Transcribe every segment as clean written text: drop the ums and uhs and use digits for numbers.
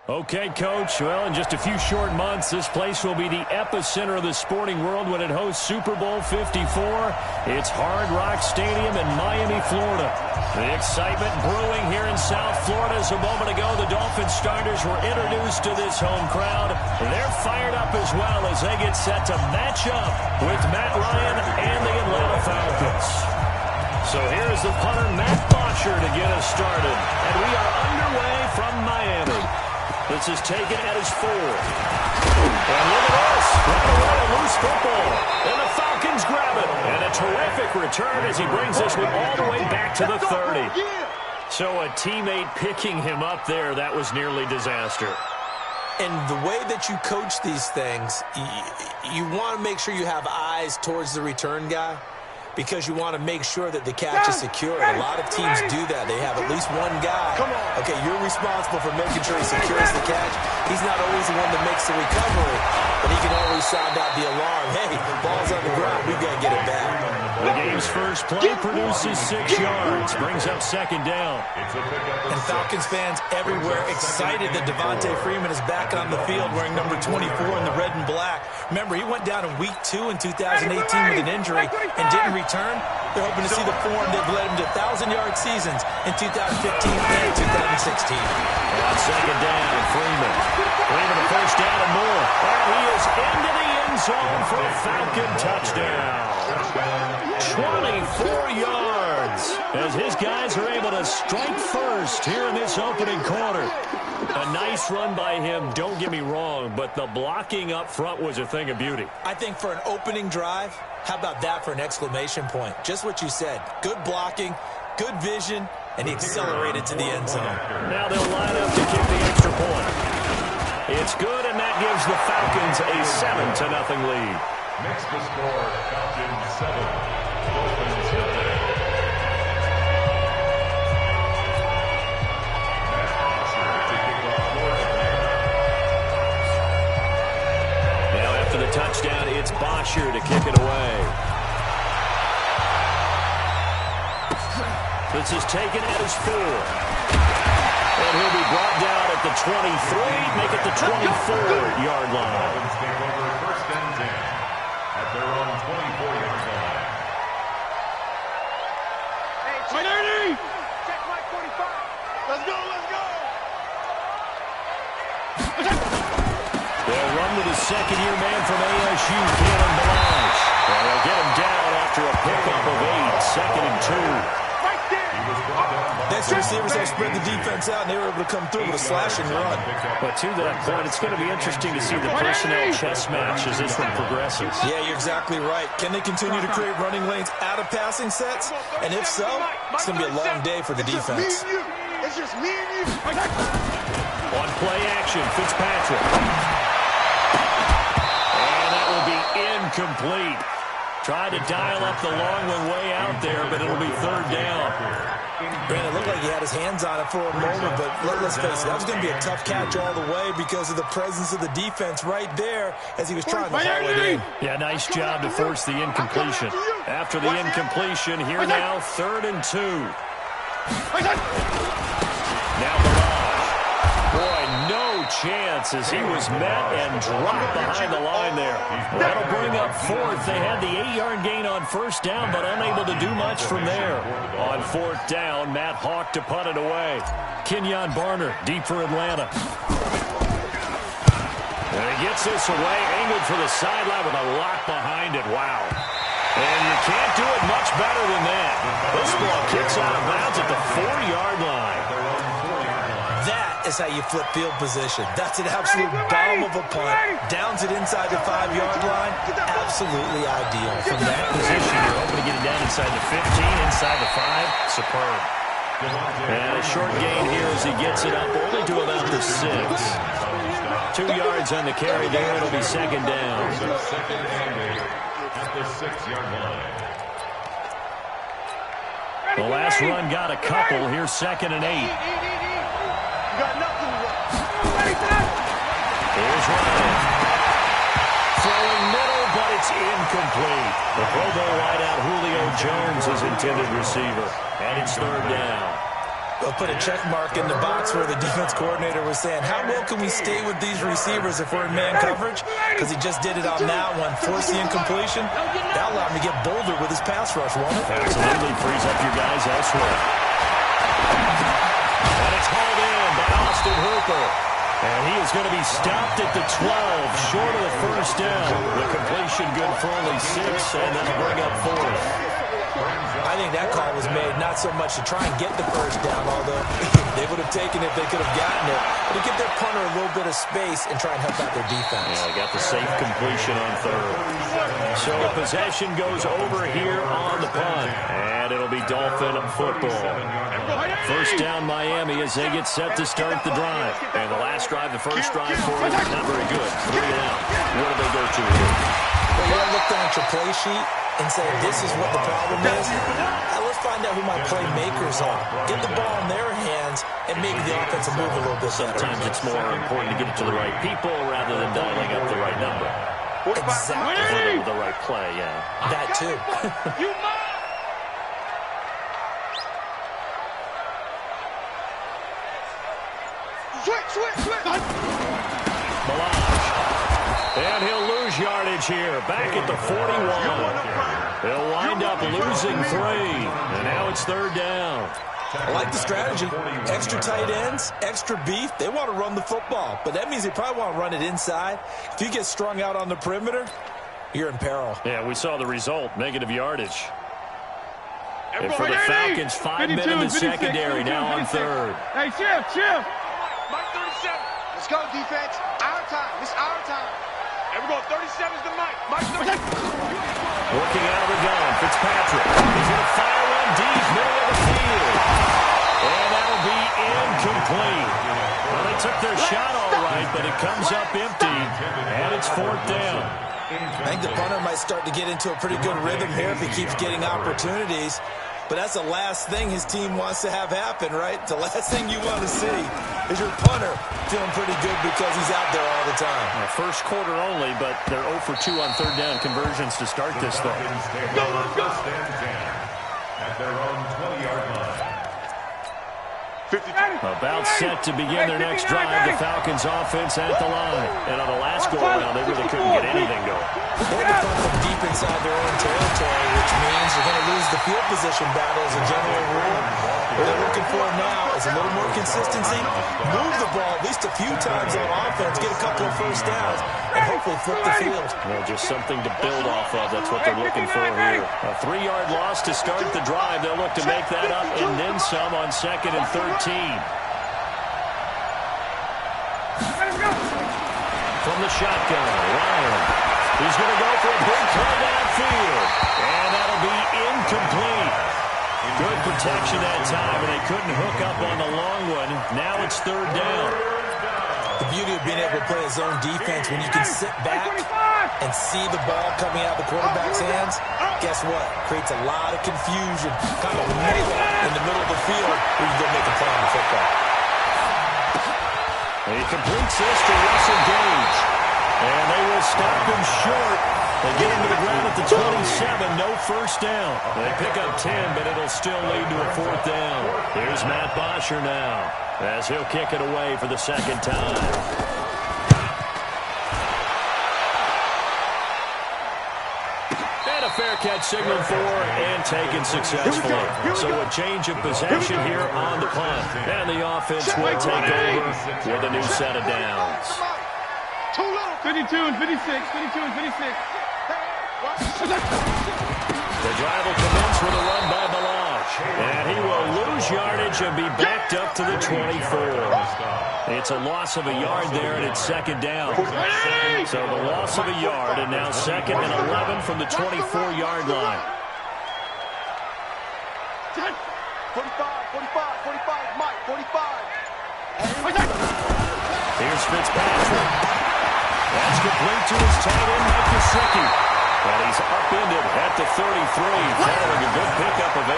Okay, Coach. Well, in just a few short months, this place will be the epicenter of the sporting world when it hosts Super Bowl 54. It's Hard Rock Stadium in Miami, Florida. The excitement brewing here in South Florida as a moment ago the Dolphins starters were introduced to this home crowd. They're fired up as well as they get set to match up with Matt Ryan and the Atlanta Falcons. So here's the punter, Matt Bosher, to get us started. And we are underway from Miami. This is taken at his 4. And look at this. Right away, a loose football. And the Falcons grab it. And a terrific return as he brings this one all the way back to the 30. So a teammate picking him up there, that was nearly disaster. And the way that you coach these things, you want to make sure you have eyes towards the return guy, because you want to make sure that the catch is secure. And a lot of teams do that. They have at least one guy. Okay, you're responsible for making sure he secures the catch. He's not always the one that makes the recovery, but he can always sound out the alarm. Hey, ball's on the ground. We've got to get it back. The game's first play produces 6 yards, brings up second down. And Falcons fans everywhere excited that Devontae Freeman is back on the field wearing number 24 in the red and black. Remember, he went down in week 2 in 2018 with an injury and didn't return. They're hoping to see the form that led him to 1,000-yard seasons in 2015 and 2016. On second down, Freeman a first down and more. And he is into the end zone for a Falcon touchdown. 24 yards as his guys are able to strike first here in this opening quarter. A nice run by him, don't get me wrong, but the blocking up front was a thing of beauty. I think for an opening drive, how about that for an exclamation point? Just what you said. Good blocking, good vision, and he accelerated to the end zone. Now they'll line up to kick the extra point. It's good, and that gives the Falcons a 7-0 lead. Makes the score Falcons 7, Dolphins 0. Now after the touchdown, it's Bosher to kick it away. This is taken at his 4. And he'll be brought down at the 23, make it the 24-yard line. Dolphins take over first and 10 at their own 24-yard line. Hey, check my 45. Let's go, let's go. They'll run with a second-year man from ASU, Kalen Balazs. And they'll get him down after a pickup of 8, second and 2. Next, the receivers have spread the defense out, and they were able to come through with a slash and run. But to that point, it's going to be interesting to see the personnel chess match as this one progresses. Yeah, you're exactly right. Can they continue to create running lanes out of passing sets? And if so, it's going to be a long day for the defense. It's just me and you. On play action, Fitzpatrick. And that will be incomplete. Tried to dial up the long one way out there, but it'll be third down. Brandon, it looked like he had his hands on it for a moment, but let's face it, that was going to be a tough catch all the way because of the presence of the defense right there as he was trying to haul it in. Yeah, nice job to force the incompletion. After the incompletion, here now, 3rd and 2. Now Balazs. Boy, no chance as he was met and dropped behind the line there. That'll bring up 4th. They had the 8-yard gain on first down, but unable to do much from there. On 4th down, Matt Hawk to punt it away. Kenyon Barner, deep for Atlanta. And he gets this away, angled for the sideline with a lock behind it. Wow. And you can't do it much better than that. This ball kicks out of bounds at the 4-yard line. That is how you flip field position. That's an absolute bomb of a punt. Downs it inside the 5-yard line. Absolutely ideal. From that position, you're open to get it down inside the 15, inside the 5. Superb. And a short gain here as he gets it up only to about the 6. 2 yards on the carry there. It'll be second down. At the 6-yard line. The last run got a couple. Here's 2nd and 8. Here's Ryan. Throwing middle, but it's incomplete. The Pro Bowl wideout Julio Jones is intended receiver. And it's 3rd down. They'll put a check mark in the box where the defense coordinator was saying, how well can we stay with these receivers if we're in man coverage? Because he just did it on that one, forced the incompletion. That allowed him to get bolder with his pass rush, won't it? Absolutely frees up your guys elsewhere. And it's hauled in by Austin Hooper. And he is going to be stopped at the 12, short of the first down. The completion good for only 6, and that'll bring up 4th. I think that call was made not so much to try and get the first down, although they would have taken it if they could have gotten it, but to give their punter a little bit of space and try and help out their defense. Yeah, they got the safe completion on 3rd. So possession goes over here on the punt, and it'll be Dolphin football. First down Miami as they get set to start the drive. And the last drive, the first drive for them, not very good. 3 and out. What do they go to here? Well, you gotta look down at your play sheet and say, this is what the problem is. Let's find out who my playmakers are. Get the ball in their hands and make the offensive move a little bit better. Sometimes it's more important to get it to the right people rather than dialing up the right number. Exactly. Or the right play, yeah. That too. Switch. Melange. And he'll lose yardage here. Back at the 41. He'll wind up losing 3. And now it's 3rd down. I like the strategy. Extra tight ends, extra beef. They want to run the football, but that means they probably want to run it inside. If you get strung out on the perimeter, you're in peril. Yeah, we saw the result. Negative yardage. And for the Falcons, 5 men in the secondary, now on 3rd. Hey, chill. Mike 37. Let's go, defense. Our time. It's our time. And we're going 37 is the Mike. Mike 37. Working out of the gun, Fitzpatrick. He's going to fire one deep, middle of the field. And that'll be incomplete. Well, they took their shot all right, but it comes up empty, and it's 4th down. I think the punter might start to get into a pretty good rhythm here if he keeps getting opportunities. But that's the last thing his team wants to have happen, right? The last thing you want to see is your punter feeling pretty good because he's out there all the time. First quarter only, but they're 0 for 2 on 3rd down conversions to start this thing. At their own 20-yard line. About set to begin their next drive, the Falcons offense at the line. And on the last go-around, they really couldn't get anything going. They had to come from deep inside their own territory, which means you're going to lose the field position battle as a general rule. What they're looking for now is a little more consistency, move the ball at least a few times on offense, get a couple of first downs, and hopefully flip the field. Well, just something to build off of. That's what they're looking for here. A 3-yard loss to start the drive. They'll look to make that up and then some on 2nd and 13. From the shotgun, Ryan. He's going to go for a big play downfield. And that'll be incomplete. Good protection that time, and they couldn't hook up on the long one. Now it's 3rd down. The beauty of being able to play a zone defense when you can sit back and see the ball coming out of the quarterback's hands, guess what? Creates a lot of confusion, kind of middle in the middle of the field where you go make a play on the football. He completes this to Russell Gage. And they will stop him short. They get him to the ground at the 27. No first down. They pick up 10, but it'll still lead to a 4th down. Here's Matt Bosher now as he'll kick it away for the 2nd time. Fair catch signaled for and taken successfully. So a change of possession here on the punt. And the offense will take over with a new set of downs. 52 and 56. The drive will commence with a run by Melange. And he will lose yardage and be backed up to the 24. It's a loss of a yard there, and it's 2nd down. So the loss of a yard, and now 2nd and 11 from the 24-yard line. 45, Mike, 45. Here's Fitzpatrick. That's complete to his tight end, Mike Gesicki. And he's upended at the 33, following a good pickup of 8.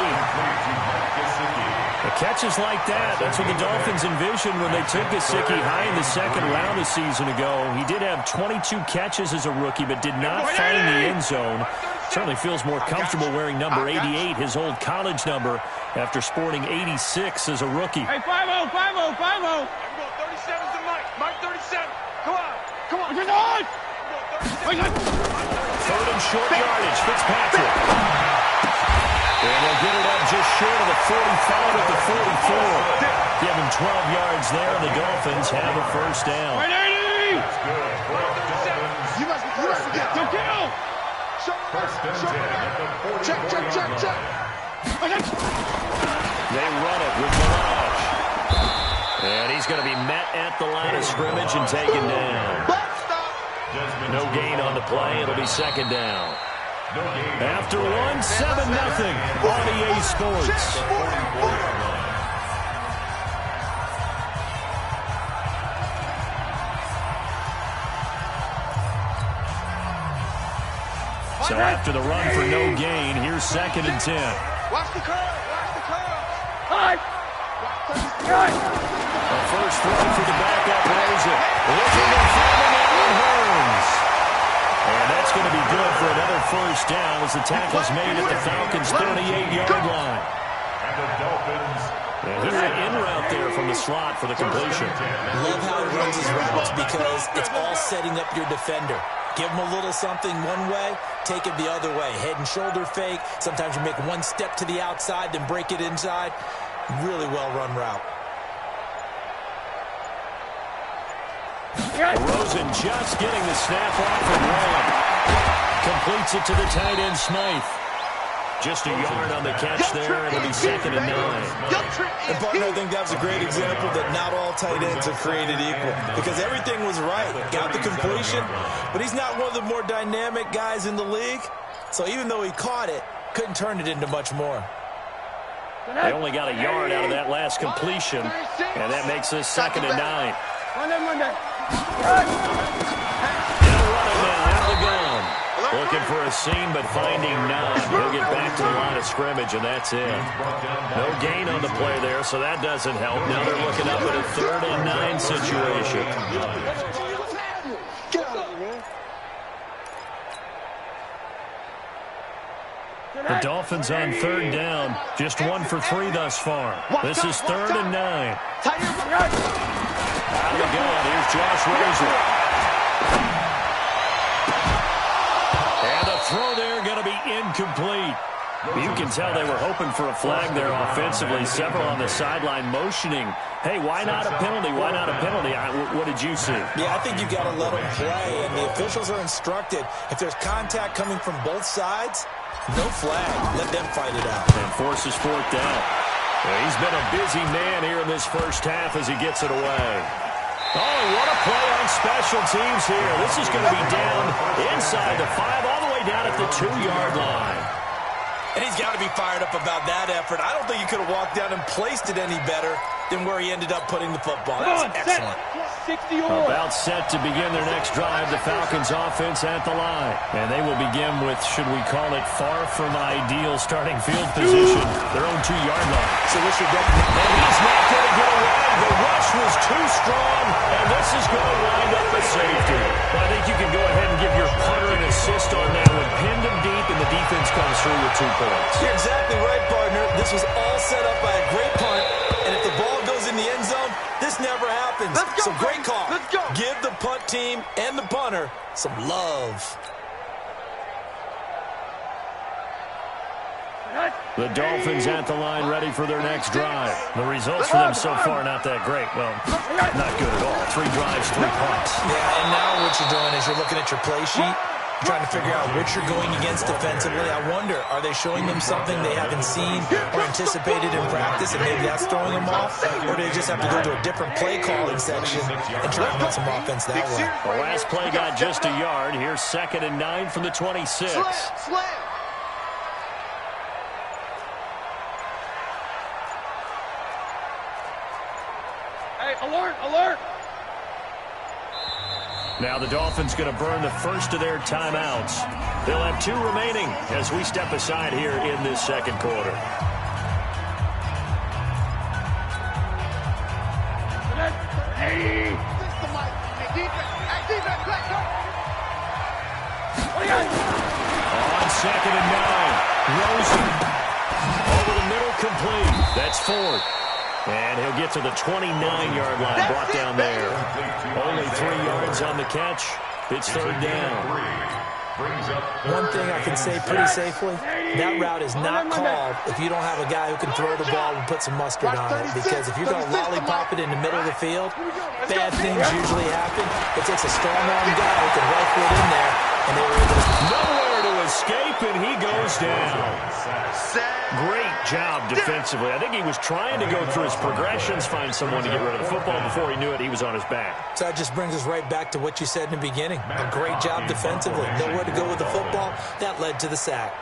The catches like that, that's what the Dolphins envisioned when they took Gesicki high in the 2nd round a season ago. He did have 22 catches as a rookie, but did not find the end zone. Certainly feels more comfortable wearing number 88, his old college number, after sporting 86 as a rookie. Hey, 5-0, 5-0, 5-0. 37's the Mike. Mike 37. Come on. Come on. You're on. Third and short yardage, Fitzpatrick. And they'll get it up just short of the 45 at the 44. Give him 12 yards there, and the Dolphins have a first down. You must get to kill. Check. They run it with Mirage. And he's going to be met at the line of scrimmage and taken down. No gain on the play. It'll be second down. After one, 7-0 on EA Sports. So after the run for no gain, here's second and 10. Watch the curve. A first throw for the backup, Rosen. Looking and finding Allen Hurns. And that's going to be good for another first down as the tackle's made at the Falcons' 38-yard line. And the Dolphins. And he's in route there from the slot for the completion. Love how he runs his routes because it's all setting up your defender. Give him a little something one way, take it the other way. Head and shoulder fake. Sometimes you make one step to the outside, then break it inside. Really well-run route. Rosen just getting the snap off and run. Completes it to the tight end, Smythe. Just a yard on the catch there. It'll be second and 9. And, partner, I think that was a great example that not all tight ends are created equal because everything was right. Got the completion, but he's not one of the more dynamic guys in the league. So even though he caught it, couldn't turn it into much more. They only got a yard out of that last completion, and that makes this second and 9. Monday. They'll run it now out of the gun. Looking for a seam, but finding none. He'll get back to the line of scrimmage, and that's it. No gain on the play there, so that doesn't help. Now they're looking up at a 3rd and 9 situation. The Dolphins on 3rd down. Just 1 for 3 thus far. This is 3rd and 9. Out of the gun, here's Josh Razor. And the throw there going to be incomplete. You can tell they were hoping for a flag there offensively. Several on the sideline motioning, hey, why not a penalty? Why not a penalty? What did you see? Yeah, I think you got to let them play, and the officials are instructed. If there's contact coming from both sides, no flag. Let them fight it out. And forces 4th down. Well, he's been a busy man here in this first half as he gets it away. Oh, what a play on special teams here. This is going to be down inside the 5, all the way down at the 2-yard line. And he's got to be fired up about that effort. I don't think he could have walked down and placed it any better than where he ended up putting the football. That's excellent. 60 About set to begin their next drive, the Falcons offense at the line. And they will begin with, should we call it, far from ideal starting field position, their own 2-yard line. So what's your definition? And he's not going to get away. The rush was too strong, and this is going to wind up a safety. Well, I think you can go ahead and give your punter an assist on that one. Pinned him deep, and the defense comes through with 2 points. You're exactly right, partner. This was all set up by a great punt, and if the ball goes in the end zone, this never happens. Let's go, so great call. Let's go. Give the punt team and the punter some love. The Dolphins at the line ready for their next drive. The results for them so far not that great. Well, not good at all. 3 drives, 3 punts. Yeah, and now what you're doing is you're looking at your play sheet, trying to figure out what you're going against defensively. I wonder, are they showing them something they haven't seen or anticipated in practice, and maybe that's throwing them off? Or do they just have to go to a different play calling section and try to run some offense that way? The last play got just a yard. Here's 2nd and 9 from the 26. Slam. Hey, alert. Now the Dolphins going to burn the first of their timeouts. They'll have 2 remaining as we step aside here in this second quarter. Hey. 2nd and 9. Rosen over the middle, complete. That's Ford. And he'll get to the 29-yard line, brought down there. Only 3 yards on the catch. It's 3rd down. One thing I can say pretty safely, that route is not called if you don't have a guy who can throw the ball and put some mustard on it. Because if you're going to lollipop it in the middle of the field, bad things usually happen. It takes a strong-arm guy who can rifle it in there, and they were able to... Nowhere to escape, and he goes down. Great job defensively. I think he was trying to go through his progressions, find someone to get rid of the football. Before he knew it, he was on his back. So that just brings us right back to what you said in the beginning. A great job defensively. Nowhere to go with the football. That led to the sack.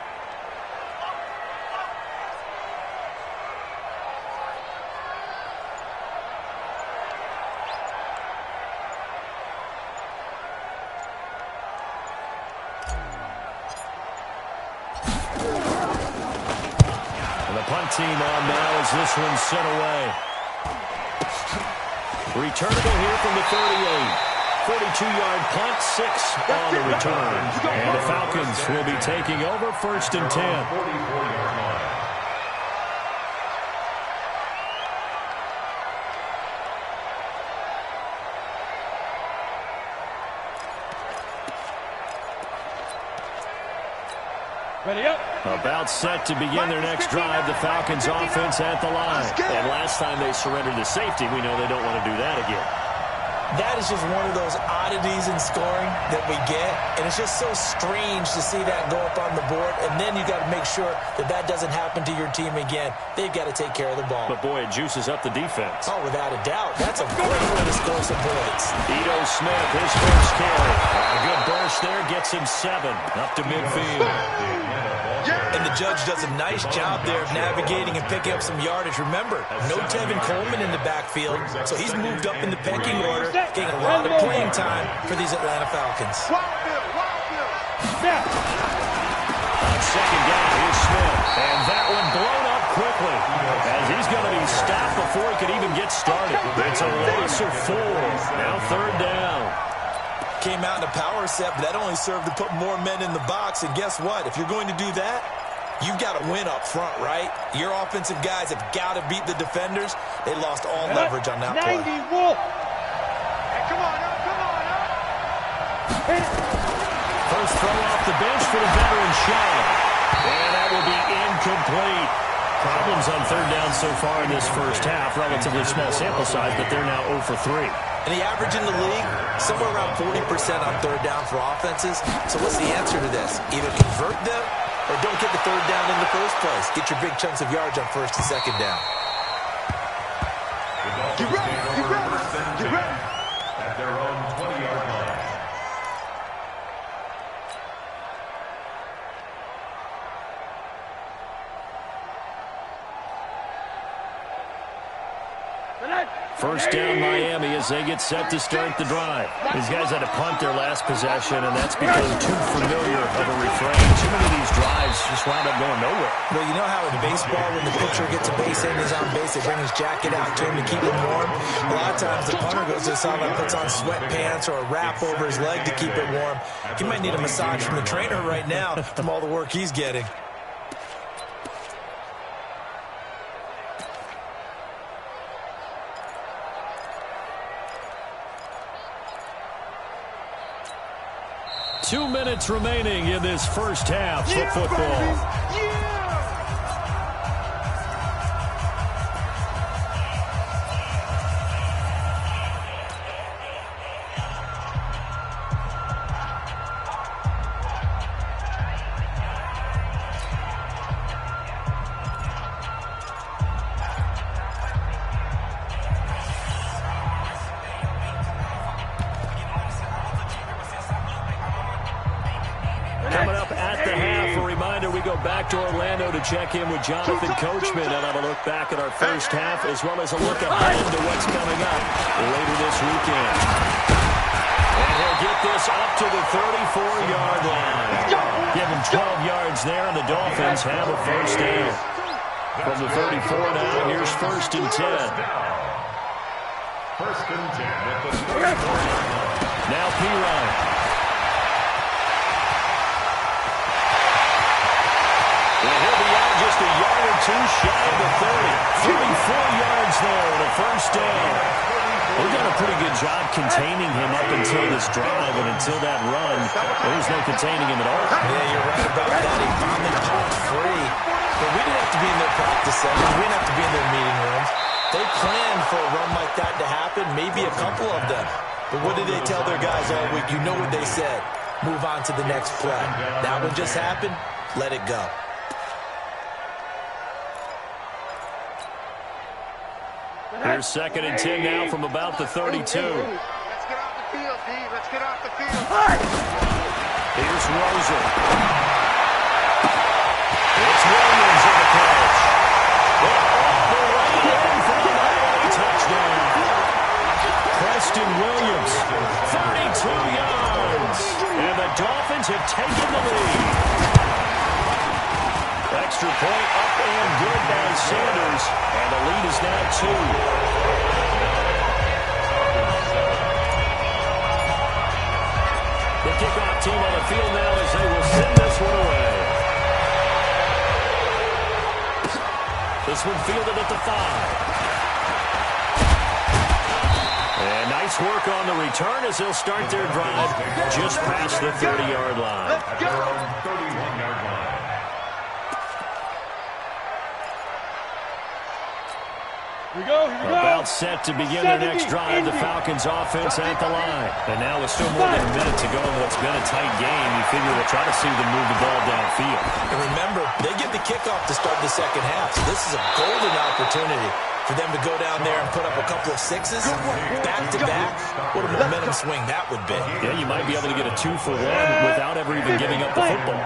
Team on now as this one's sent away. Returnable here from the 38. 42-yard punt, 6 on the return. And the Falcons will be taking over 1st and 10. Ready up. About set to begin their next drive. The Falcons offense at the line. And last time they surrendered to safety, we know they don't want to do that again. That is just one of those oddities in scoring that we get, and it's just so strange to see that go up on the board, and then you got to make sure that that doesn't happen to your team again. They've got to take care of the ball. But, boy, it juices up the defense. Oh, without a doubt. That's a great way to score some points. Ito Smith, his first carry. A good burst there, gets him 7 up to midfield. And the judge does a nice job there of navigating and picking up some yardage. Remember, no Tevin Coleman in the backfield, so he's moved up in the pecking order, getting a lot of playing time for these Atlanta Falcons. On 2nd down, here's Smith. And that one blown up quickly, as he's going to be stopped before he could even get started. It's a loss of 4. Now 3rd down. Came out in a power set, but that only served to put more men in the box. And guess what? If you're going to do that, you've got to win up front, right? Your offensive guys have got to beat the defenders. They lost all leverage on that play. 90 Wolf. Hey, come on up, come on up. First throw off the bench for the veteran Shaw. And that will be incomplete. Problems on 3rd down so far in this first half. Relatively small sample size, but they're now 0 for 3. And the average in the league, somewhere around 40% on 3rd down for offenses. So what's the answer to this? Either convert them or don't get the 3rd down in the first place. Get your big chunks of yards on 1st and 2nd down. Get ready, get ready, get ready. At their own 20-yard line. First down Miami as they get set to start the drive. These guys had to punt their last possession, and that's become too familiar of a refrain. Too many of these drives just wound up going nowhere. Well, you know how in baseball, when the pitcher gets a base hit and he's on base, they bring his jacket out to him to keep him warm. A lot of times the punter goes to the sideline, puts on sweatpants or a wrap over his leg to keep it warm. He might need a massage from the trainer right now from all the work he's getting. Two minutes remaining in this first half of football. Coming up at the half, a reminder we go back to Orlando to check in with Jonathan Coachman and have a look back at our first half as well as a look ahead to what's coming up later this weekend. And he'll get this up to the 34-yard line. Give him 12 yards there, and the Dolphins have a first down. From the 34 now, here's 1st and 10. 1st and 10 at the 34-yard line. Now P-Ryan. shy of the 30. 34 yards there, the first down. They've done a pretty good job containing him up until this drive, and until that run, there was no containing him at all. Yeah, you're right about that. He found them home free. But we didn't have to be in their practice sessions. We didn't have to be in their meeting rooms. They planned for a run like that to happen, maybe a couple of them. But what did they tell their guys all week? You know what they said. Move on to the next play. That one just happened. Let it go. Here's 2nd and 10 now from about the 32. Let's get off the field, D. Let's get off the field. Here's Rosen. It's Williams on the catch. All the way in for the highway touchdown. Preston Williams, 32 yards. And the Dolphins have taken the lead. Extra point up and good by Sanders. And the lead is now 2. The kickoff team on the field now as they will send this one away. This one fielded at the 5. And nice work on the return as they'll start their drive just past the 30-yard line. At their own 31-yard line. About set to begin their next drive, the Falcons offense at the line. And now with still more than a minute to go in what's been a tight game, you figure they'll try to see them move the ball downfield. And remember, they get the kickoff to start the second half. So this is a golden opportunity for them to go down there and put up a couple of sixes back-to-back. What a momentum swing that would be. Yeah, you might be able to get a 2-for-1 without ever even giving up the football.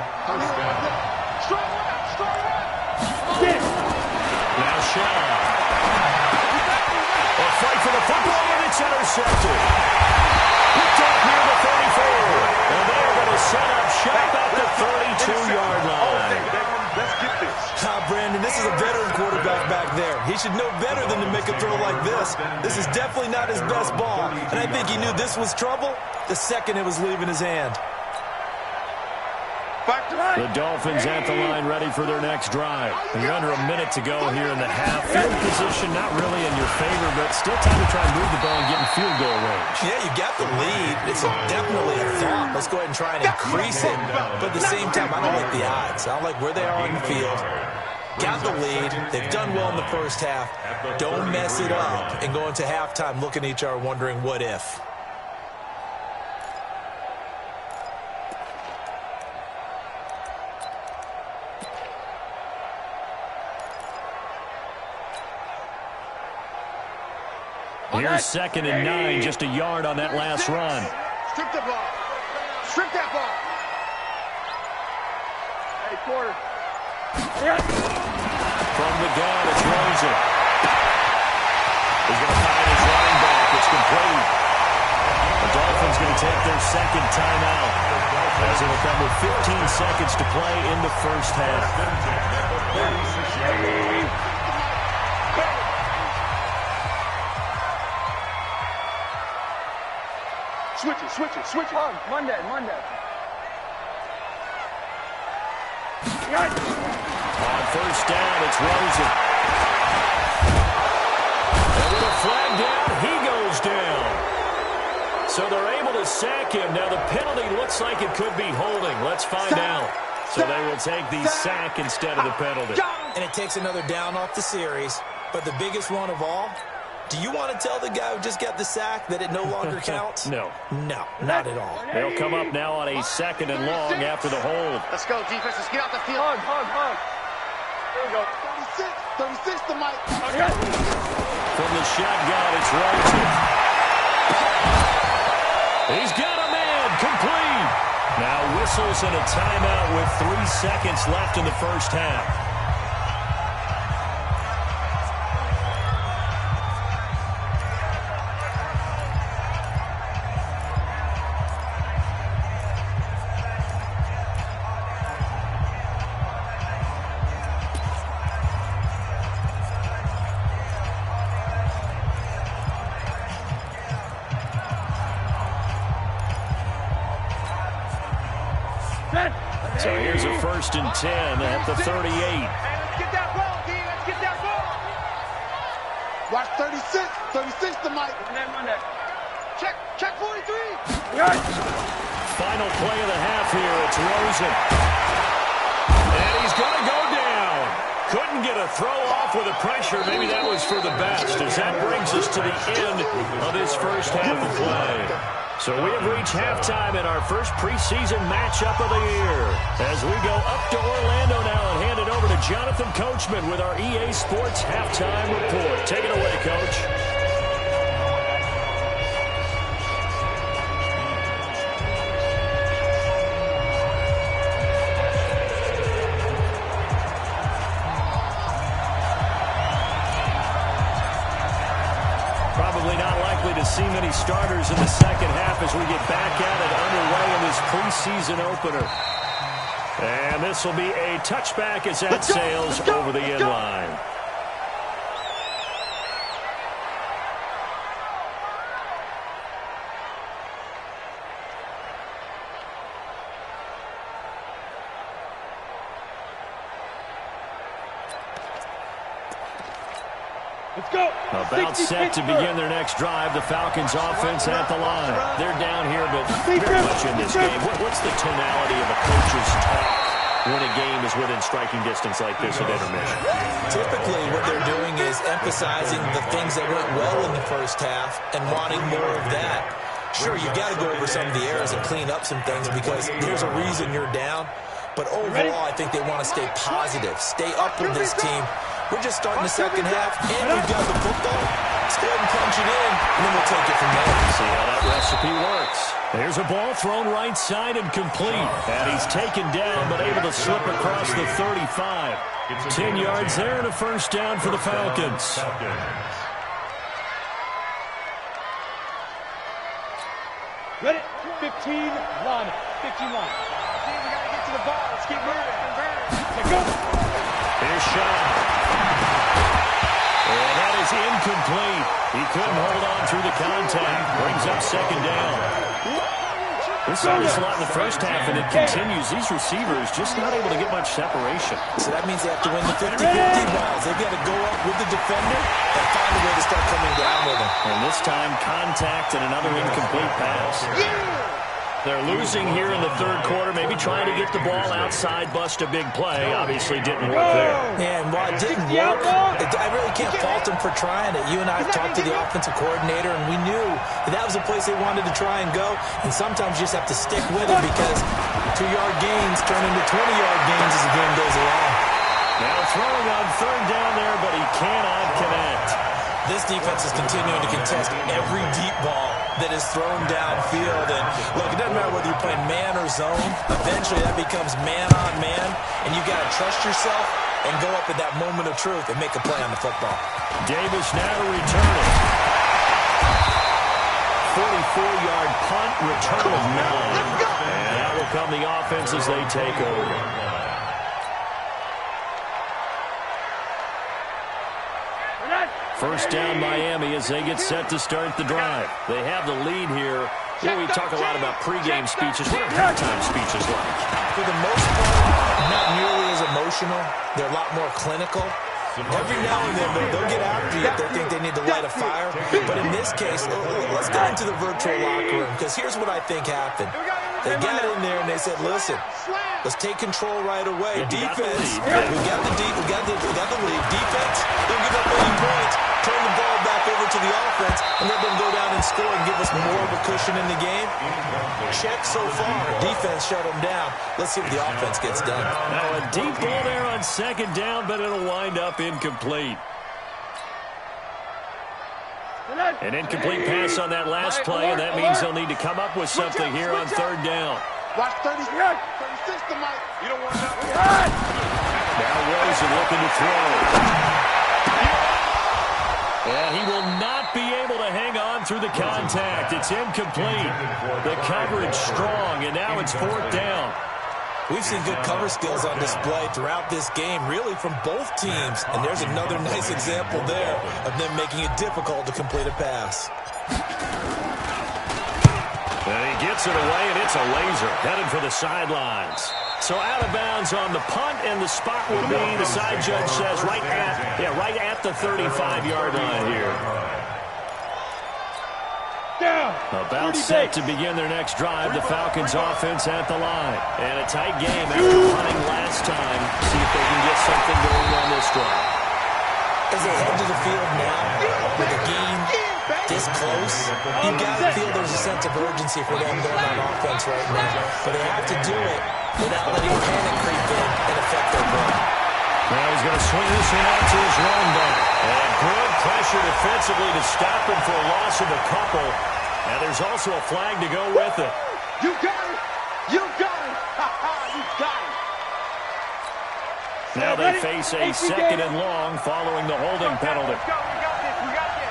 Now Shaw. Fight for the football, and it's intercepted. Picked up near the 34. And they're going to set up shop at the 32-yard line. Let's get this. Brandon, this is a veteran quarterback back there. He should know better than to make a throw like this. This is definitely not his best ball. And I think he knew this was trouble the second it was leaving his hand. The Dolphins at the line ready for their next drive. You're under a minute to go here in the half. Field position not really in your favor, but still time to try and move the ball and get in field goal range. Yeah, you got the lead. It's definitely a thought. Let's go ahead and try and increase it. But at the same time, I don't like the odds. I don't like where they are on the field. Got the lead. They've done well in the first half. Don't mess it up and go into halftime looking at each other wondering what if. Here's 2nd and 9, just a yard on that last run. Strip the ball. Strip that ball. Hey, quarter. From the gun, it's Rosen. He's going to find his running back. It's complete. The Dolphins going to take their second timeout as it'll come with 15 seconds to play in the first half. Switch it. Monday. On first down, it's Rosen. And with a flag down, he goes down. So they're able to sack him. Now the penalty looks like it could be holding. Let's find out. So they will take the sack instead of the penalty. And it takes another down off the series. But the biggest one of all, do you want to tell the guy who just got the sack that it no longer counts? No. No, not at all. They'll come up now on a 2nd and long after the hold. Let's go, defense. Let's get out the field. Hug. There we go. 36 to Mike. Okay. From the shotgun, it's Rosen. He's got a man, complete. Now whistles and a timeout with 3 seconds left in the first half. So here's a 1st and 10 at the 38. Let's get that ball, D. Let's 36. 36 to Mike. Check 43. Final play of the half here. It's Rosen. And he's going to go down. Couldn't get a throw off with the pressure. Maybe that was for the best, as that brings us to the end of this first half of play. So we have reached halftime in our first preseason matchup of the year. As we go up to Orlando now and hand it over to Jonathan Coachman with our EA Sports Halftime Report. Take it away, Coach. Probably not likely to see many starters in the second half as we get back at it underway in this preseason opener. And this will be a touchback as that sails over the end line. Let's go. About set to begin their next drive. The Falcons offense at the line. They're down here, but very much in this game. What's the tonality of a coach's talk when a game is within striking distance like this at intermission? Typically, what they're doing is emphasizing the things that went well in the first half and wanting more of that. Sure, you've got to go over some of the errors and clean up some things because there's a reason you're down. But overall, I think they want to stay positive, stay up with this team. We're just starting the second half, and we've got the football. Let's go ahead and punch it in, and then we'll take it from there. See how that recipe works. There's a ball thrown right side and complete. And he's taken down, but able to slip across the 35. 10 yards there and a first down for the Falcons. Ready? 15 line. 15 line. We got to get to the ball. Let's keep moving. Let's go. Here's Shaw. And that is incomplete. He couldn't hold on through the contact. Brings up second down. We saw this a lot in the first half, and it continues. These receivers just not able to get much separation. So that means they have to win the 50-50 balls. They've got to go up with the defender and find a way to start coming down with him. And this time, contact and another incomplete pass. They're losing here in the third quarter, maybe trying to get the ball outside, bust a big play. Obviously didn't work there. Yeah, and while it didn't work, I really can't fault them for trying it. You and I have talked to the offensive coordinator, and we knew that was a place they wanted to try and go. And sometimes you just have to stick with it because 2-yard gains turn into 20-yard gains as the game goes along. Now throwing on third down there, but he cannot connect. This defense is continuing to contest every deep ball that is thrown downfield. And look, it doesn't matter whether you're playing man or zone. Eventually that becomes man on man, and you got to trust yourself and go up at that moment of truth and make a play on the football. Davis now to return it. 44-yard punt, return of 9. And that will come the offense as they take over. First down Miami as they get set to start the drive. They have the lead here. You know, we talk a lot about pregame speeches. What are halftime speeches like? For the most part, not nearly as emotional. They're a lot more clinical. Every now and then, they'll get after you if they think they need to light a fire. But in this case, let's get into the virtual locker room, because here's what I think happened. They got in there and they said, listen, let's take control right away. Defense, we got the lead. Defense, don't give up any points. Turn the ball back over to the offense and let them go down and score and give us more of a cushion in the game. Check so far. Defense shut them down. Let's see what the offense gets done. Now a deep ball there on second down, but it'll wind up incomplete. An incomplete pass on that last play, and that means they'll need to come up with something here on third down. Watch 36 to Mike. You don't want nothing. Now Rosen looking to throw. And he will not be able to hang on through the contact. It's incomplete. The coverage strong, and now it's fourth down. We've seen good cover skills on display throughout this game, really from both teams. And there's another nice example there of them making it difficult to complete a pass. And he gets it away, and it's a laser headed for the sidelines. So out of bounds on the punt, and the spot will be, the side judge says, right at the 35-yard line here. About set to begin their next drive. The Falcons offense at the line. And a tight game after punting last time. See if they can get something going on this drive. As they head to the field now, with the game this close, you've got to feel there's a sense of urgency for them going on offense right now. But they have to do it without letting panic creep in and affect their play. Now he's going to swing this one out to his run back. And good pressure defensively to stop him for a loss of a couple. And there's also a flag to go with it. You got it! You got it! You got it! Now they face a second and long following the holding penalty. Let's go. We got this. We got this.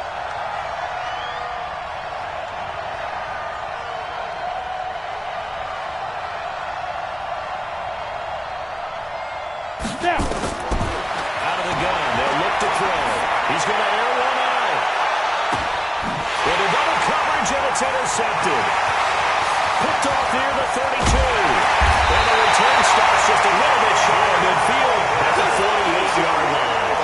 Out of the gun. They'll look to throw. He's going to air one out. With a double coverage, and it's intercepted. Picked off near the 32. And the return stops just a little bit shy of midfield at the 48-yard line.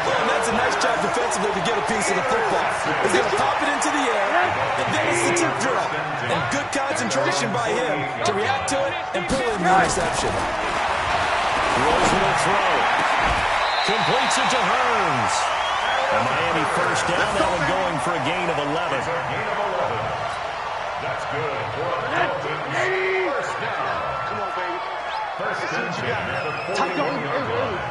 And that's a nice job defensively to get a piece of the football. He's going to pop it into the air, and then it's the tip drill. And good concentration by him to react to it and pull in the interception. Rosen will throw. Completes it to Hearns. And Miami first down. That one going for a gain of 11. That's good for a Dolphins. First down. Come on, baby. First and 10 at the 41-yard line.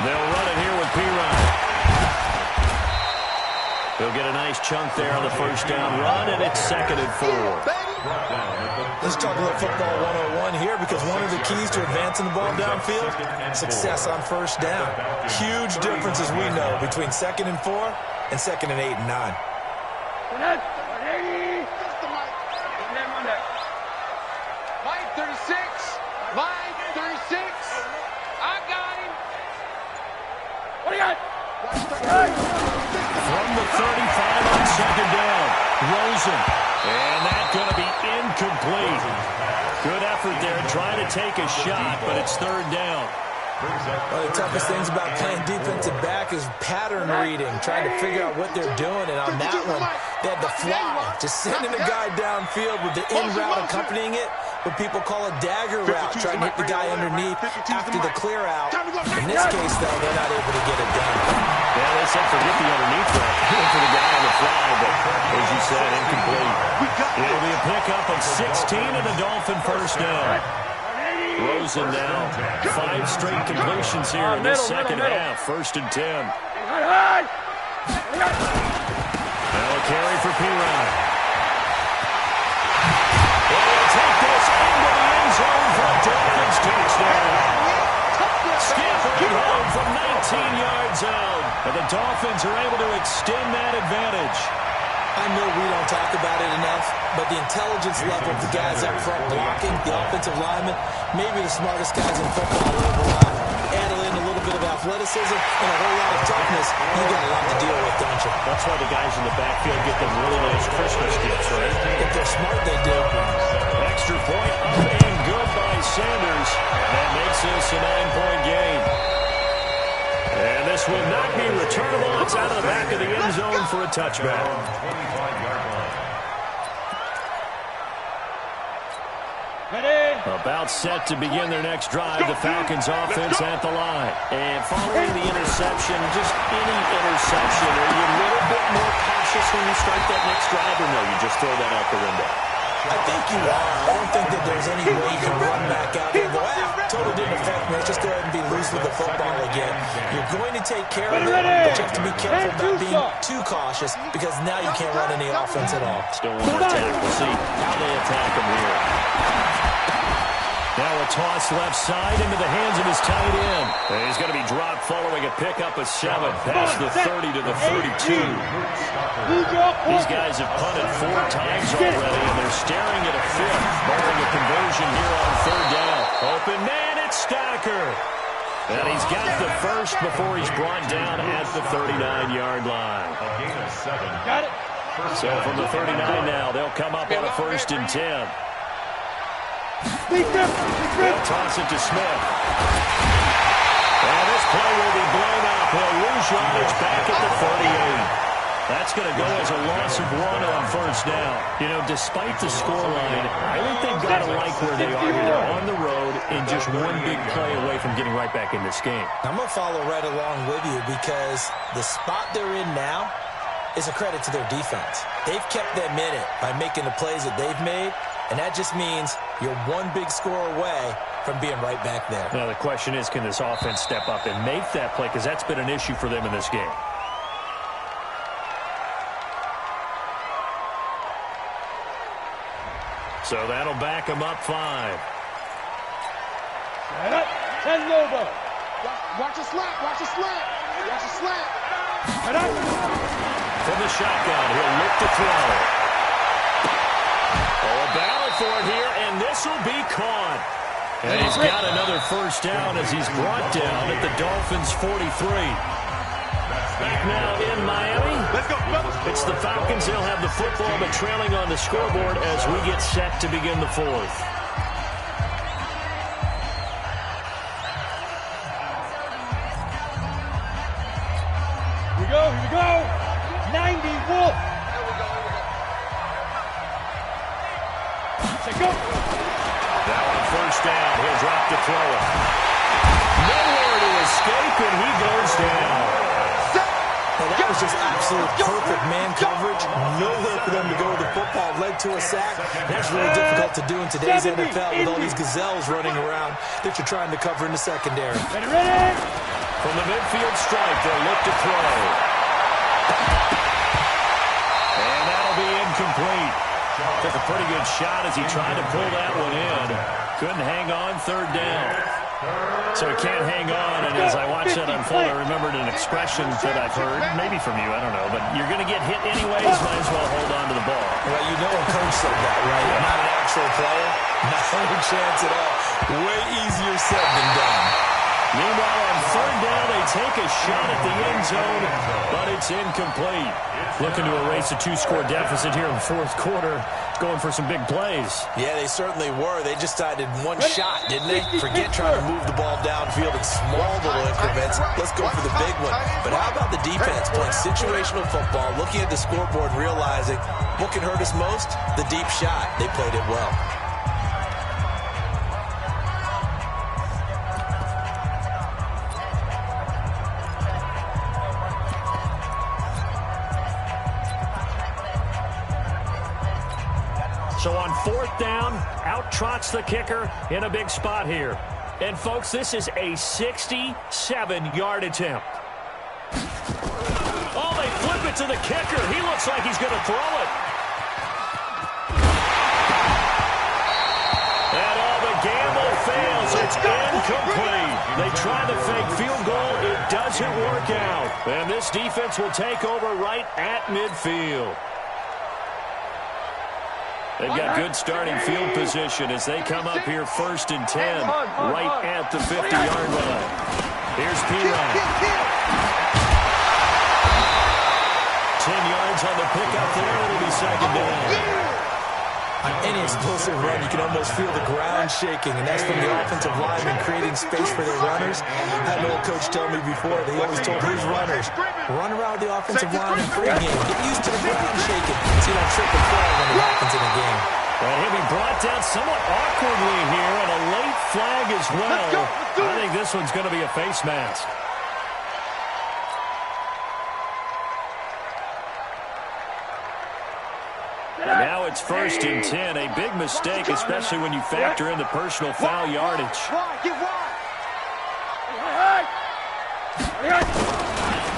They'll run it here with P-Ryan. He'll get a nice chunk there on the first down run, and it's second and 4. Let's talk a little football 101 here, because one of the keys to advancing the ball downfield, success on first down. Huge difference, as we know, between second and 4 and second and 8 and 9. Mike 36. Mike 36. I got him. What do you got? From the 35 on second down, Rosen. And that's going to be incomplete. Good effort there trying to take a shot, but it's third down. One of the toughest things about playing defensive back is pattern reading, trying to figure out what they're doing. And on that one, they had the fly, just sending a guy downfield with the in route accompanying it, what people call a dagger route, trying to hit the guy underneath after the clear out. In this case, though, they're not able to get it done. Yeah, they said forget the underneath route, for the guy on the fly, but as you said, incomplete. It'll be a pickup of 16 and a Dolphin first down. Rosen now, 5 straight completions here in this second half. First and 10. Now a carry for P-Ryan. And he'll take this into the end zone for a Dolphins touchdown. Scampering home from 19 yards out. And the Dolphins are able to extend that advantage. I know we don't talk about it enough, but the intelligence level of the guys up front blocking, the offensive linemen, maybe the smartest guys in football overall. Add in a little bit of athleticism and a whole lot of toughness, you got a lot to deal with, don't you? That's why the guys in the backfield get them really nice Christmas gifts, right? If they're smart, they do. Extra point up and good by Sanders. And that makes this a 9-point game. And this will not be returnable. It's out of the back of the end zone for a touchback. 25-yard line. About set to begin their next drive. The Falcons offense at the line. And following the interception, just any interception, are you a little bit more cautious when you start that next drive, or no, you just throw that out the window? I think you are. I don't think that there's any way you can run back out there and go, totally didn't affect me. Let's just go ahead and be loose with the football again. You're going to take care of it, but you have to be careful about being too cautious, because now you can't run any offense at all. Still want to attack. We'll see how they attack him here. Now a toss left side into the hands of his tight end. And he's going to be dropped following a pickup of 7 past the 30 to the 32. These guys have punted 4 times already, and they're staring at a 5th, barring a conversion here on third down. Open man, it's Stacker. And he's got the first before he's brought down at the 39-yard line. A gain of 7. Got it. So from the 39 now, they'll come up on a 1st and 10. They'll toss it to Smith. And this play will be blown up. He'll lose yardage back at the 38. That's going to go as a loss of 1 on 1st down. You know, despite the scoreline, I think they've got to like where they are here. They're on the road and just one big play away from getting right back in this game. I'm going to follow right along with you because the spot they're in now is a credit to their defense. They've kept them in it by making the plays that they've made, and that just means you're one big score away from being right back there. Now, the question is, can this offense step up and make that play? Because that's been an issue for them in this game. So that'll back them up 5. Set up. 10 over. Watch a slant. Watch a slant. Watch a slant. Set up. From the shotgun, he'll look to throw. Oh, a battle for it here, and this will be caught. And he's got another 1st down as he's brought down at the Dolphins' 43. Back now in Miami. Let's go. It's the Falcons. They'll have the football, but trailing on the scoreboard as we get set to begin the 4th. Here we go. Here we go. 90 Wolf. Let's go. Now on 1st down, he'll drop to throw it. Nowhere to escape, and he goes down. Well, that was just absolute perfect man coverage. Nowhere for them to go with the football. Led to a sack. That's really difficult to do in today's NFL with all these gazelles running around that you're trying to cover in the secondary. Ready. From the midfield strike, they'll look to throw. And that'll be incomplete. Took a pretty good shot as he tried to pull that one in. Couldn't hang on 3rd down. So he can't hang on, and as I watched that unfold, I remembered an expression that I've heard, maybe from you, I don't know, but you're going to get hit anyways, might as well hold on to the ball. Well, you know a coach said that, right? Yeah. Not an actual player. Not a chance at all. Way easier said than done. Meanwhile, on 3rd down, they take a shot at the end zone, but it's incomplete. Looking to erase a 2-score deficit here in the 4th quarter, going for some big plays. Yeah, they certainly were. They just decided one shot, didn't they? Forget trying to move the ball downfield in small little increments. Let's go for the big one. But how about the defense playing situational football, looking at the scoreboard, realizing what can hurt us most? The deep shot. They played it well. So on 4th down, out trots the kicker in a big spot here. And, folks, this is a 67-yard attempt. Oh, they flip it to the kicker. He looks like he's going to throw it. And all the gamble fails. It's incomplete. They try the fake field goal. It doesn't work out. And this defense will take over right at midfield. They've got good starting field position as they come up here 1st and 10, right at the 50-yard line. Here's P-Ryan. 10 yards on the pickup there. It'll be 2nd down. On any explosive run, you can almost feel the ground shaking, and that's from the offensive linemen creating space for their runners. I had an old coach tell me before, they always told his runners, run around the offensive line in pregame. Get used to the ground shaking so you don't trip and fall when it happens in a game. Well, he'll be brought down somewhat awkwardly here, and a late flag as well. I think this one's going to be a face mask. And now it's 1st and 10. A big mistake, especially when you factor in the personal foul yardage.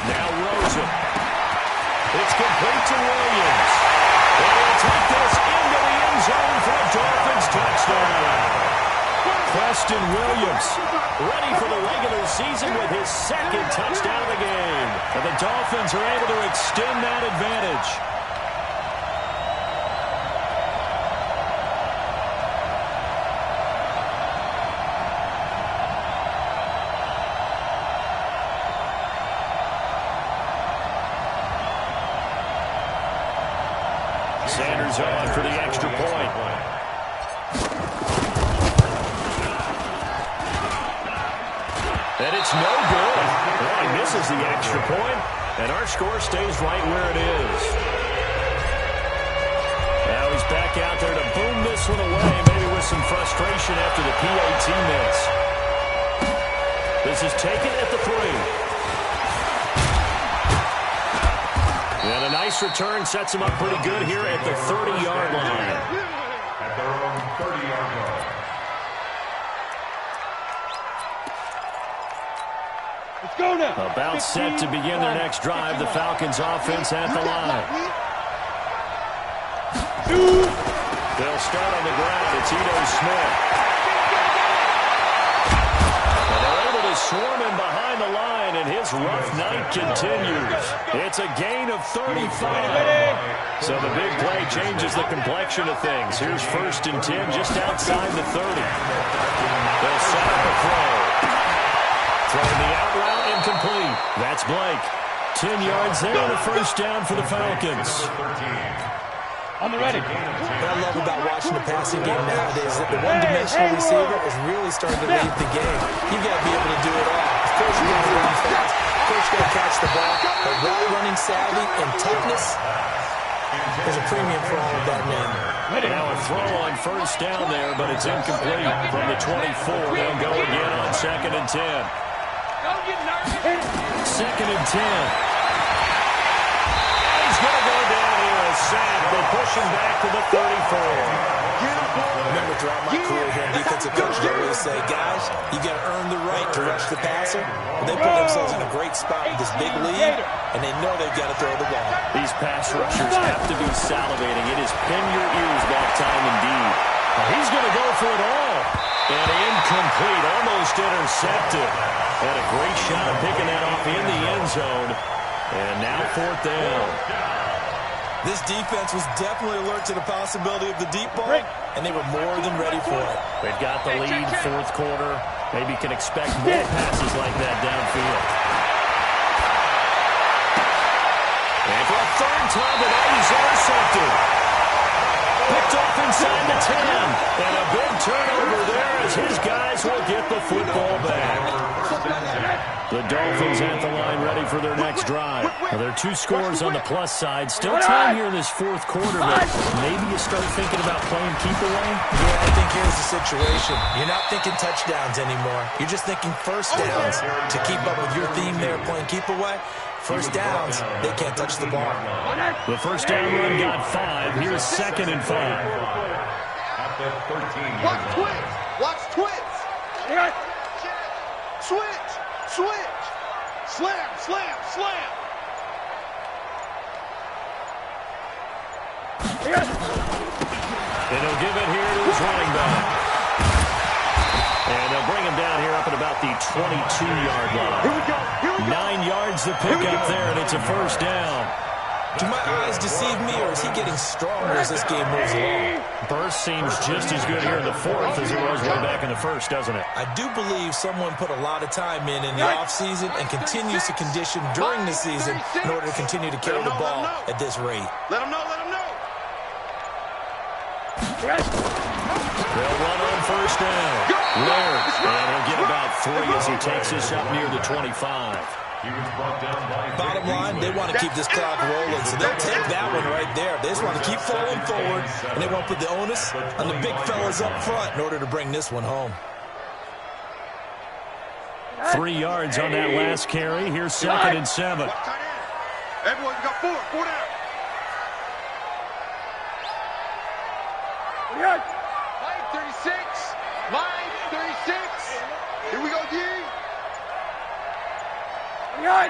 Now Rosen. It's complete to Williams. And he'll take this into the end zone for a Dolphins touchdown. Preston Williams ready for the regular season with his 2nd touchdown of the game. And the Dolphins are able to extend that advantage. Sanders on for the extra point. And it's no good. Well, he misses the extra point, and our score stays right where it is. Now he's back out there to boom this one away, maybe with some frustration after the PAT miss. This is taken at the 3. And a nice return sets him up pretty good here at the 30-yard line. At their own 30-yard line. Let's go now. About set to begin their next drive, the Falcons offense at the line. They'll start on the ground. It's Ito Smith. And they're able to swarm him behind the line, and his rough night continues. It's a gain of 35. So the big play changes the complexion of things. Here's 1st and 10 just outside the 30. They'll set up a throw. Throwing the out route incomplete. That's Blake. 10 yards there and a 1st down for the Falcons. On the ready. What I love about watching the passing game nowadays is that the one-dimensional receiver is really starting to lead the game. You've got to be able to do it all. Of course, you've got to run fast. Of course, you've got to catch the ball. But route running savvy and toughness, there's a premium for all of that now. Now a throw on 1st down there, but it's incomplete from the 24. They'll go again on 2nd and 10. 2nd and 10. He's going to go down here a sack. They push him back to the 34. Remember, throughout my career here in defensive coaching, I always say, guys, you got to earn the right to rush the passer. But they put themselves in a great spot with this big lead, and they know they've got to throw the ball. These pass rushers have to be salivating. It is pin your ears back time indeed. He's going to go for it all. And incomplete, almost intercepted. Had a great shot of picking that off in the end zone. And now 4th down. This defense was definitely alert to the possibility of the deep ball, and they were more than ready for it. They've got the lead, 4th quarter. Maybe can expect more passes like that downfield. And for a 3rd time tonight, he's intercepted. Picked off inside the 10. And a big turnover there as his guys will get the football back. The Dolphins at the line ready for their next drive. Now, there are 2 scores on the plus side. Still time here in this 4th quarter, but maybe you start thinking about playing keep away? Yeah, I think here's the situation. You're not thinking touchdowns anymore. You're just thinking 1st downs. To keep up with your theme there, playing keep away, 1st downs, they can't touch the ball. The 1st down run got 5. Here's 2nd and 5. At the 13. Watch twins. Watch twins. Switch. Switch. Slam, slam, slam. And he'll give it here to his running back. And they'll bring him down here up at about the 22-yard line. Here we go. 9 yards to pick up there, and it's a 1st down. Do my eyes deceive me, or is he getting stronger as this game moves along? Burst seems just as good here in the 4th as it was way back in the 1st, doesn't it? I do believe someone put a lot of time in the offseason and continues to condition during the season in order to continue to carry the ball at this rate. Let him know, let him know. They'll run on 1st down. Laird, and he'll get about 3 as he takes this up near the 25. He was brought down by Bottom line, they want to keep this clock rolling, so they'll take that one right there. They just want to keep falling forward, and they want to put the onus on the big fellas up front in order to bring this one home. 3 yards on that last carry. Here's 2nd and 7. Everyone, we got 4 down. Line 36. Line 36. Here we go, D. And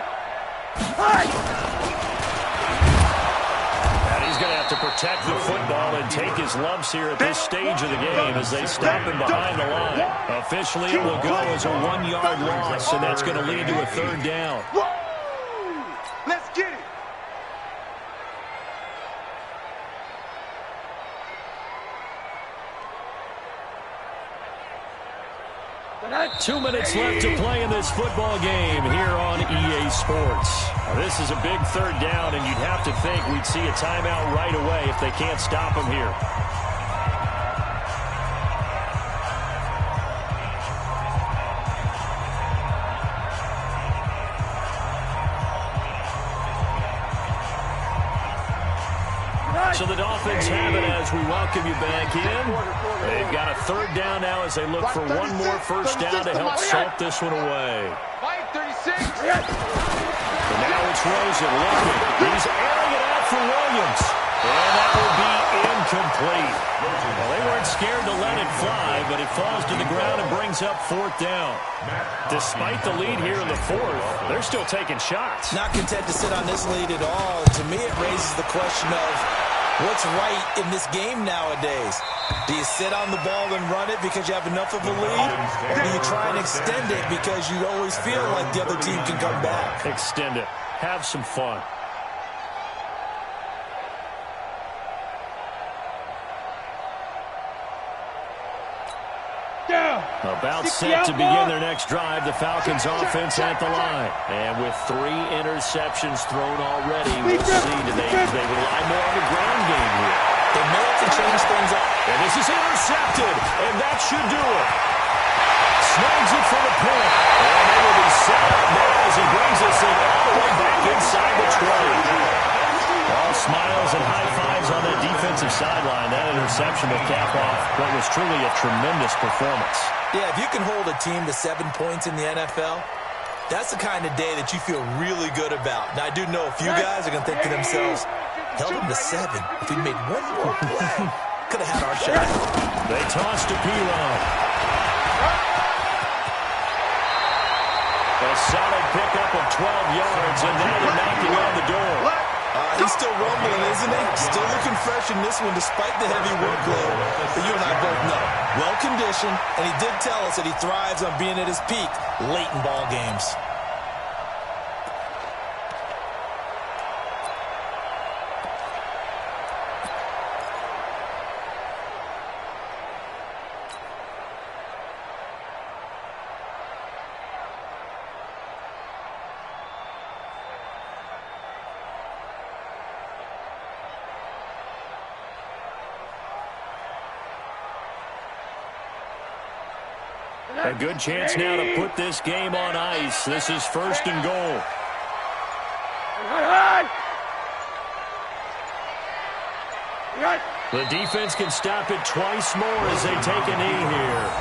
he's going to have to protect the football and take his lumps here at this stage of the game as they stop him behind the line. Officially, it will go as a 1-yard loss, and that's going to lead to a 3rd down. Let's get it. 2 minutes left to play in this football game here on EA Sports. Now, this is a big third down, and you'd have to think we'd see a timeout right away if they can't stop them here. So the Dolphins have it as we welcome you back in. They've got a third down now as they look for one more first down to help salt this one away. And now it's Rosen looking. He's airing it out for Williams. And that will be incomplete. Well, they weren't scared to let it fly, but it falls to the ground and brings up fourth down. Despite the lead here in the fourth, they're still taking shots. Not content to sit on this lead at all. To me, it raises the question of what's right in this game nowadays. Do you sit on the ball and run it because you have enough of a lead? Or do you try and extend it because you always feel like the other team can come back? Extend it. Have some fun. About set to begin their next drive, the Falcons offense at the line. And with 3 interceptions thrown already, we'll see do they rely more on the ground game here. They may have to change things up. And this is intercepted, and that should do it. Snags it for the point. And they will be set up now as he brings us in all the way back inside the 20. All smiles and high fives on that defensive sideline. That interception will cap off what was truly a tremendous performance. Yeah, if you can hold a team to 7 points in the NFL, that's the kind of day that you feel really good about. Now, I do know a few guys are going to think to themselves, held them to 7. If we made one more play, could have had our shot. They tossed to Pirro. A solid pickup of 12 yards, and now they're knocking on the door. He's still rumbling, isn't he? Still looking fresh in this one despite the heavy workload. But you and I both know, well-conditioned, and he did tell us that he thrives on being at his peak late in ball games. A good chance now to put this game on ice. This is first and goal. The defense can stop it twice more as they take a knee here.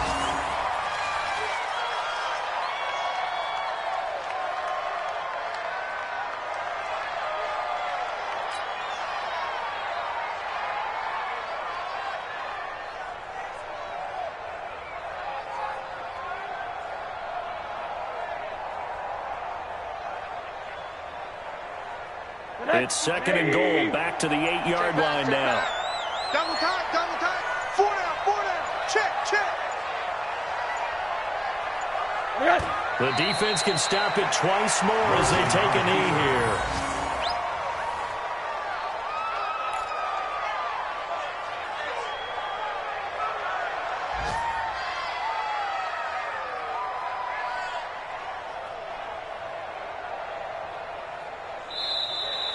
It's second and goal, back to the 8-yard line now. Double time, 4 down, check. The defense can stop it twice more as they take a knee here.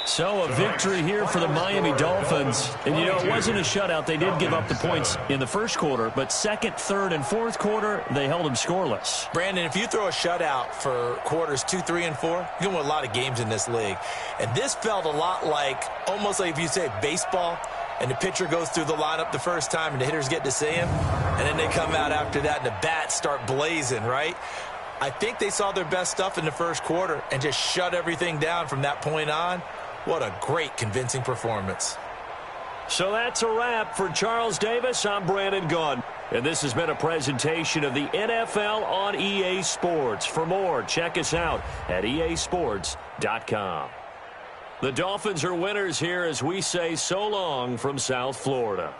So a victory here for the Miami Dolphins. And, you know, it wasn't a shutout. They did give up the points in the first quarter, but second, third, and fourth quarter, they held them scoreless. Brandon, if you throw a shutout for quarters 2, 3, and 4, you're going to win a lot of games in this league. And this felt a lot like, almost like if you say baseball, and the pitcher goes through the lineup the first time and the hitters get to see him, and then they come out after that and the bats start blazing, right? I think they saw their best stuff in the first quarter and just shut everything down from that point on. What a great, convincing performance. So that's a wrap for Charles Davis. I'm Brandon Gunn. And this has been a presentation of the NFL on EA Sports. For more, check us out at easports.com. The Dolphins are winners here as we say so long from South Florida.